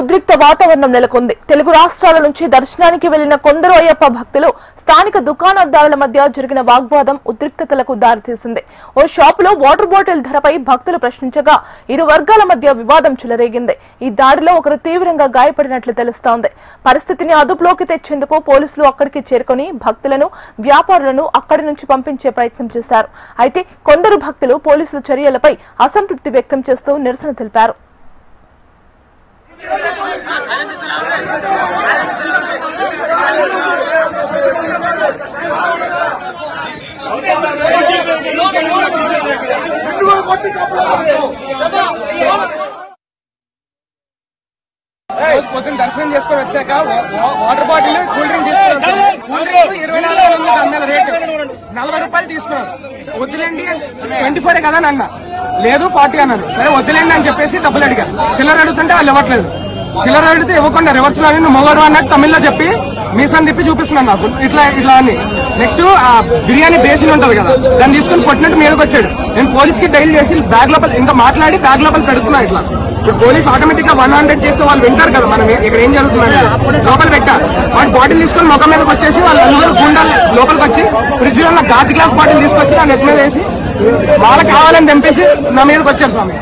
ఉద్రిక్త వాతావరణం నెలకొంది. తెలుగు రాష్ట్రాల నుంచి దర్శనానికి వెళ్లిన కొందరు అయ్యప్ప భక్తులు స్థానిక దుకాణదారుల మధ్య జరిగిన వాగ్వాదం ఉద్రిక్తతలకు దారితీసింది. ఓ షాపులో వాటర్ బాటిల్ ధరపై భక్తులు ప్రశ్నించగా ఇరు వర్గాల మధ్య వివాదం చెలరేగింది. ఈ దాడిలో ఒకరు తీవ్రంగా గాయపడినట్లు తెలుస్తోంది. పరిస్థితిని అదుపులోకి తెచ్చేందుకు పోలీసులు అక్కడికి చేరుకుని భక్తులను, వ్యాపారులను అక్కడి నుంచి పంపించే ప్రయత్నం చేశారు. అయితే కొందరు భక్తులు పోలీసుల చర్యలపై అసంతృప్తి వ్యక్తం చేస్తూ నిరసన తెలిపారు. పొద్దున్న దర్శనం చేసుకుని వచ్చాక వాటర్ బాటిల్, కూల్ డ్రింక్ తీసుకున్నాం. కూల్ డ్రింక్ 24 అన్నది రేటు 40 రూపాయలు తీసుకున్నాం. వద్దులేండి 24 కదా అని అన్నా, లేదు 40 అన్నాడు. సరే వద్దులేండి అని చెప్పేసి డబ్బులు అడిగా. చిల్లర అడుగుతుంటే వాళ్ళు ఇవ్వట్లేదు. చిల్లర అడిగితే ఇవ్వకుండా రివర్స్ లో నువ్వు మొగడు అన్నట్టు తమిళ్లో చెప్పి మీసం తిప్పి చూపిస్తున్నాను నాకు ఇట్లా అని. నెక్స్ట్ ఆ బిర్యానీ బేసిన్ ఉంటది కదా, దాన్ని తీసుకుని కొట్టినట్టు మీదకి వచ్చాడు. నేను పోలీస్ కి డైల్ చేసి బ్యాగ్ లోపల ఇంకా మాట్లాడి బ్యాగ్ లోపల పెడుతున్నా. ఇట్లా ఇప్పుడు పోలీస్ ఆటోమేటిక్ గా 100 చేస్తే వాళ్ళు వింటారు కదా మనం ఇక్కడ ఏం జరుగుతుందని. లోపల పెట్టా వాటి బాటిల్ తీసుకొని ముఖం మీదకి వచ్చేసి వాళ్ళు నలుగురు గుండాలు లోపలికి వచ్చి ఫ్రిడ్జ్ లో ఉన్న గాజు గ్లాస్ బాటిల్ తీసుకొచ్చి నా నెట్ మీద వేసి వాళ్ళకి కావాలని తెంపేసి నా మీదకి వచ్చారు స్వామి.